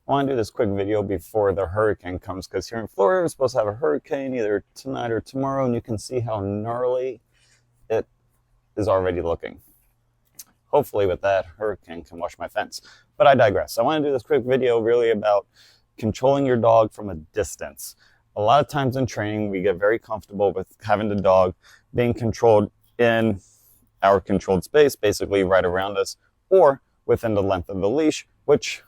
I want to do this quick video before the hurricane comes, because here in Florida we're supposed to have a hurricane either tonight or tomorrow, and you can see how gnarly it is already looking. Hopefully with that hurricane can wash my fence, but I digress. I want to do this quick video really about controlling your dog from a distance. A lot of times in training we get very comfortable with having the dog being controlled in our controlled space, basically right around us, or within the length of the leash, which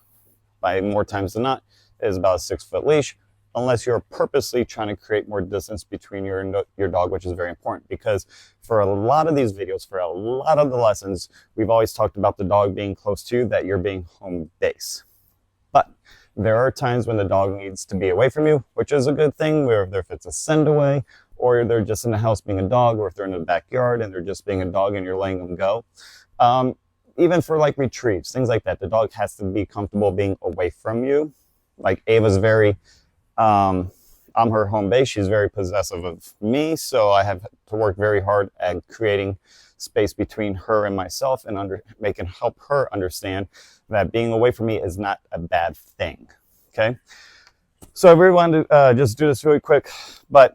by more times than not is about a 6-foot leash, unless you're purposely trying to create more distance between your dog, which is very important, because for a lot of these videos, for a lot of the lessons, we've always talked about the dog being close to you, that you're being home base. But there are times when the dog needs to be away from you, which is a good thing, where if it's a send away, or they're just in the house being a dog, or if they're in the backyard and they're just being a dog and you're letting them go. Even for like retrieves, things like that, the dog has to be comfortable being away from you. Like Ava's very, I'm her home base. She's very possessive of me, so I have to work very hard at creating space between her and myself, and help her understand that being away from me is not a bad thing. Okay, so I really wanted to just do this really quick, but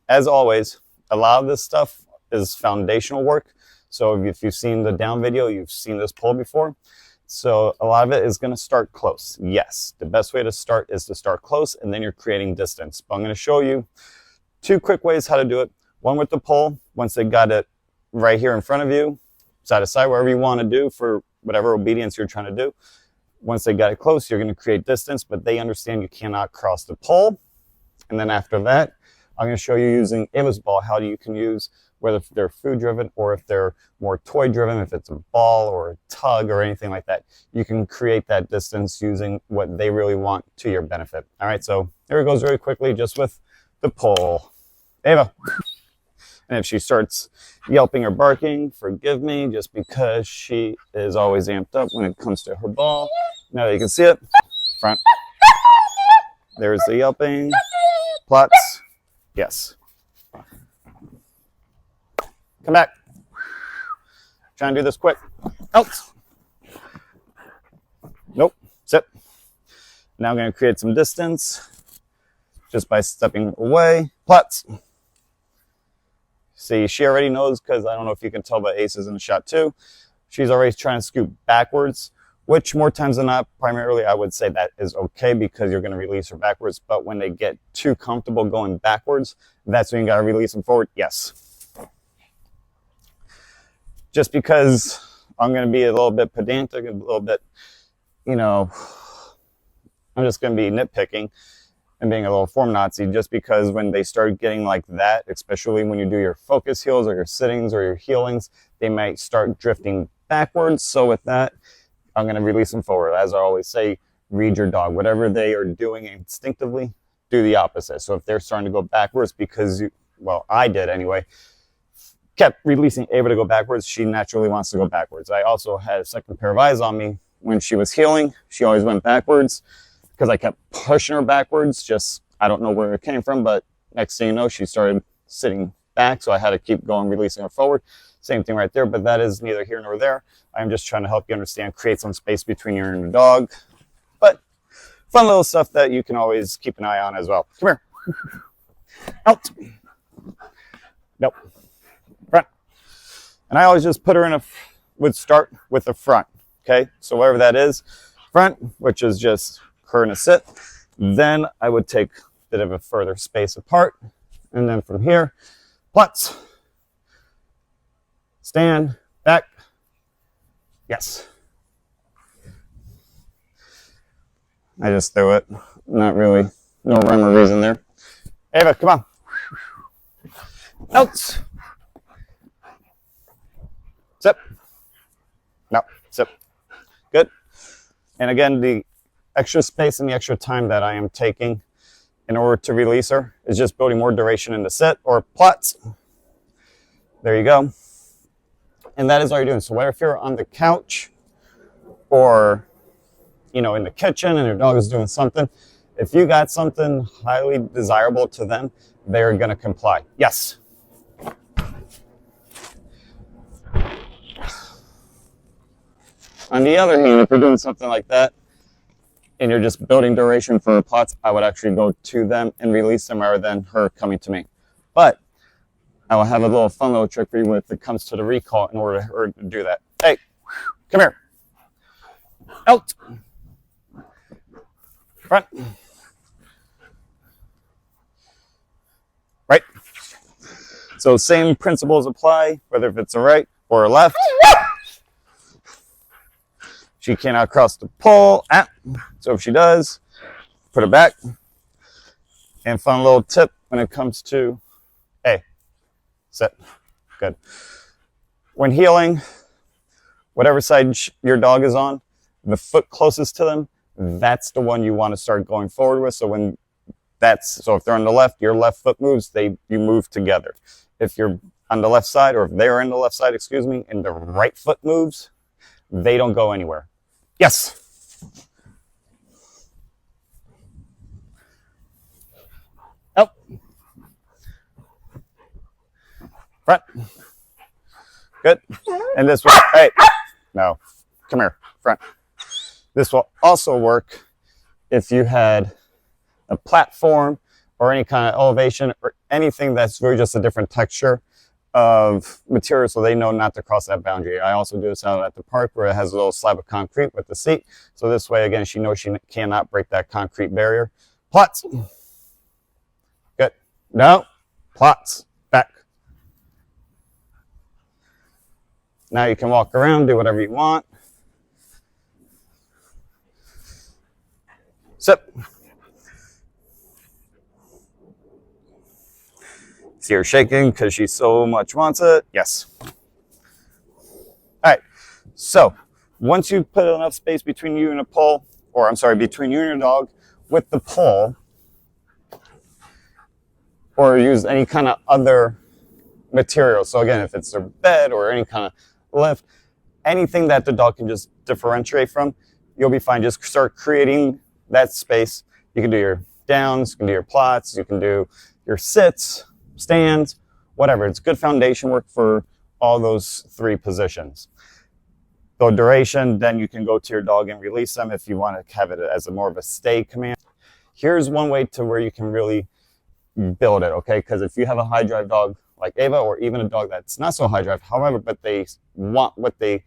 as always, a lot of this stuff is foundational work. So if you've seen the down video, you've seen this pull before. So a lot of it is going to start close. Yes, the best way to start is to start close, and then you're creating distance. But I'm going to show you 2 quick ways how to do it. One with the pull, once they got it right here in front of you, side to side, wherever you want to do for whatever obedience you're trying to do. Once they got it close, you're going to create distance, but they understand you cannot cross the pull. And then after that, I'm going to show you using Ava's ball how you can use, whether they're food driven or if they're more toy driven, if it's a ball or a tug or anything like that, you can create that distance using what they really want to your benefit. All right, so here it goes really quickly, just with the pull. Ava. And if she starts yelping or barking, forgive me, just because she is always amped up when it comes to her ball. Now that you can see it, front. There's the yelping. Plots. Yes. Come back. Trying to do this quick. Out. Nope. Sit. Now I'm going to create some distance just by stepping away. Plots. See, she already knows, because I don't know if you can tell, but Ace is in the shot too. She's already trying to scoot backwards, which more times than not, primarily I would say that is okay, because you're going to release her backwards. But when they get too comfortable going backwards, that's when you got to release them forward. Yes. Just because I'm going to be a little bit pedantic, a little bit, I'm just going to be nitpicking and being a little form Nazi, just because when they start getting like that, especially when you do your focus heels or your sittings or your heelings, they might start drifting backwards. So with that, I'm going to release them forward. As I always say, read your dog. Whatever they are doing instinctively, do the opposite. So if they're starting to go backwards because I did anyway, kept releasing Ava to go backwards, she naturally wants to go backwards. I also had a second pair of eyes on me when she was heeling. She always went backwards because I kept pushing her backwards. I don't know where it came from, but next thing you know, she started sitting back, so I had to keep going, releasing her forward. Same thing right there, but that is neither here nor there. I'm just trying to help you understand, create some space between you and your dog. But fun little stuff that you can always keep an eye on as well. Come here. Out. Nope. Front. And I always just put her would start with the front. Okay, so whatever that is, front, which is just her in a sit. Then I would take a bit of a further space apart, and then from here, plots, stand, back, yes. I just threw it, not really, no rhyme or reason there. Ava, come on. Out. Sit. No, sit. Good. And again, the extra space and the extra time that I am taking in order to release her is just building more duration in the sit or plots. There you go. And that is all you're doing. So whether if you're on the couch or, in the kitchen and your dog is doing something, if you got something highly desirable to them, they're going to comply. Yes. On the other hand, if you're doing something like that, and you're just building duration for her plots, I would actually go to them and release them rather than her coming to me. But I will have a little fun little trick for you when it comes to the recall in order for her to do that. Hey, come here. Out. Front. Right. So same principles apply, whether if it's a right or a left. She cannot cross the pole. So if she does, put her back. And fun little tip when it comes to, hey, sit. Good. When heeling, whatever side your dog is on, the foot closest to them, that's the one you want to start going forward with. So if they're on the left, your left foot moves, you move together. If you're on the left side, or if they're on the left side, excuse me, and the right foot moves, they don't go anywhere. Yes. Up. Front. Good. And this will, hey, no, come here, front. This will also work if you had a platform or any kind of elevation or anything that's really just a different texture of material, so they know not to cross that boundary. I also do this out at the park where it has a little slab of concrete with the seat. So this way, again, she knows she cannot break that concrete barrier. Plots. Good. No. Plots. Back. Now you can walk around, do whatever you want. Sit. See her shaking because she so much wants it. Yes. All right. So once you put enough space between you and a pole, or I'm sorry, between you and your dog with the pole, or use any kind of other material. So again, if it's their bed or any kind of lift, anything that the dog can just differentiate from, you'll be fine. Just start creating that space. You can do your downs, you can do your plots, you can do your sits, stands, whatever. It's good foundation work for all those three positions. The duration, then you can go to your dog and release them if you want to have it as a more of a stay command. Here's one way to where you can really build it, okay? Because if you have a high drive dog like Ava, or even a dog that's not so high drive, however, but they want what they,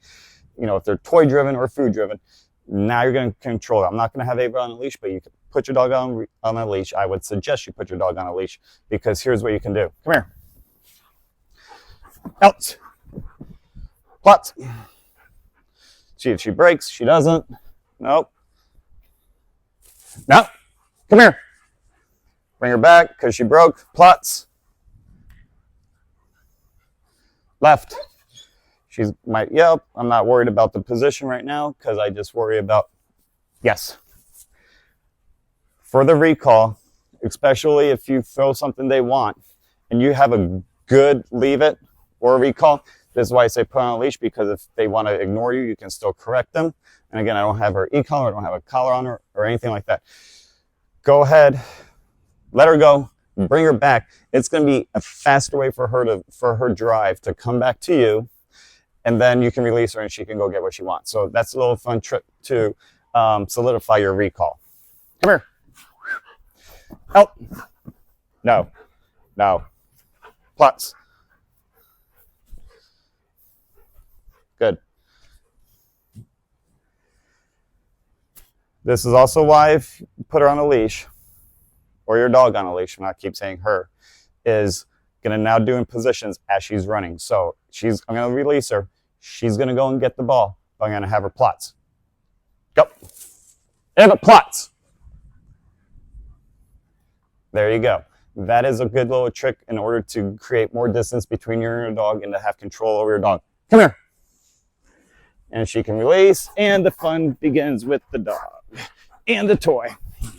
if they're toy driven or food driven, now you're going to control it. I'm not going to have Ava on a leash, but you can put your dog on a leash. I would suggest you put your dog on a leash, because here's what you can do. Come here. Out. Plots. See if she breaks. She doesn't. Nope. No. Come here. Bring her back because she broke. Plots. Left. She might yelp. I'm not worried about the position right now because I just worry about, yes. For the recall, especially if you throw something they want and you have a good leave it or a recall, this is why I say put on a leash, because if they want to ignore you, you can still correct them. And again, I don't have her e-collar, I don't have a collar on her or anything like that. Go ahead, let her go, bring her back. It's going to be a faster way for her drive to come back to you, and then you can release her and she can go get what she wants. So that's a little fun trick to solidify your recall. Come here. Out. No. No. Plots. Good. This is also why if you put her on a leash, or your dog on a leash, and I keep saying her, is going to now do in positions as she's running. So I'm going to release her. She's going to go and get the ball. But I'm going to have her plots. Go. And plots. There you go. That is a good little trick in order to create more distance between you and your dog and to have control over your dog. Come here. And she can release, and the fun begins with the dog and the toy.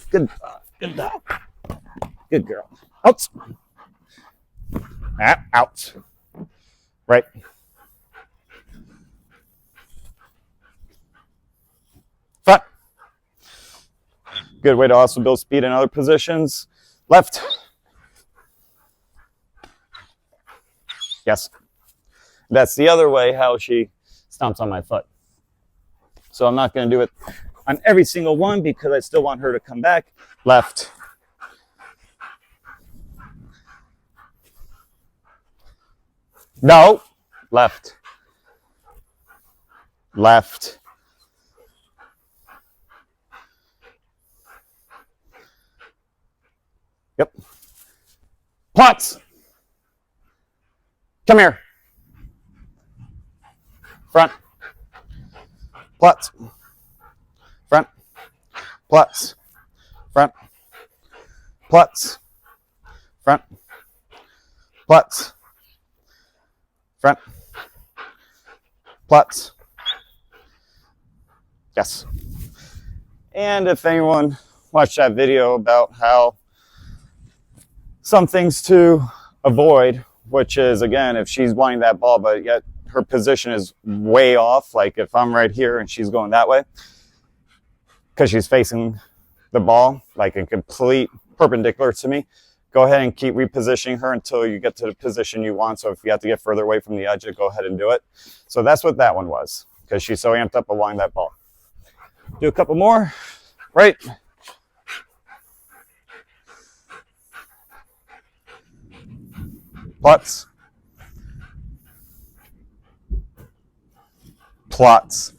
Good dog. Good dog. Good girl. Out. Out. Right. Front. Good way to also build speed in other positions. Left. Yes. That's the other way how she stomps on my foot. So I'm not going to do it on every single one because I still want her to come back. Left. No. Left. Left. Yep. Plots. Come here. Front. Plots. Front. Plots. Front. Plots. Front. Plots. Front. Plots. Yes. And if anyone watched that video about how some things to avoid, which is, again, if she's wanting that ball, but yet her position is way off, like if I'm right here and she's going that way, because she's facing the ball, like a complete perpendicular to me, go ahead and keep repositioning her until you get to the position you want. So if you have to get further away from the edge, go ahead and do it. So that's what that one was, because she's so amped up on wanting that ball. Do a couple more. Right. Plots. Plots.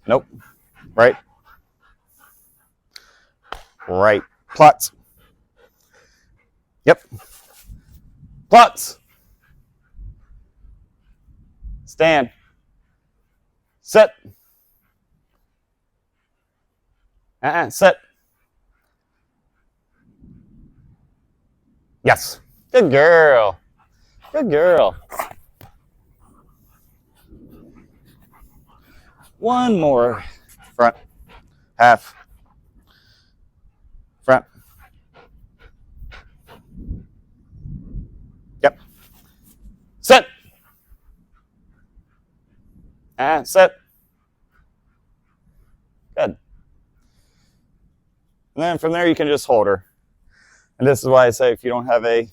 Nope. Right. Right. Plots. Yep. Plots. Stand. Sit. Sit. Yes. Good girl. Good girl. One more. Front. Half. Front. Yep. Sit. Sit. Good. And then from there, you can just hold her. And this is why I say if you don't have a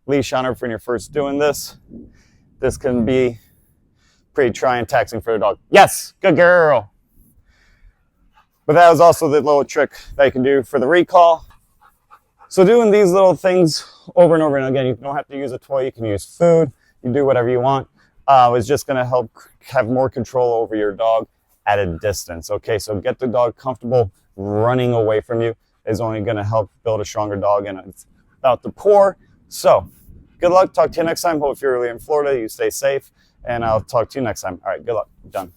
leash on her when you're first doing this, this can be pretty trying, taxing for the dog. Yes, good girl. But that was also the little trick that you can do for the recall. So doing these little things over and over, and again, you don't have to use a toy, you can use food, you can do whatever you want, is just going to help have more control over your dog at a distance. Okay, so get the dog comfortable running away from you is only going to help build a stronger dog, and it's about the pour. So good luck. Talk to you next time. Hope if you're really in Florida, you stay safe, and I'll talk to you next time. All right, good luck. Done.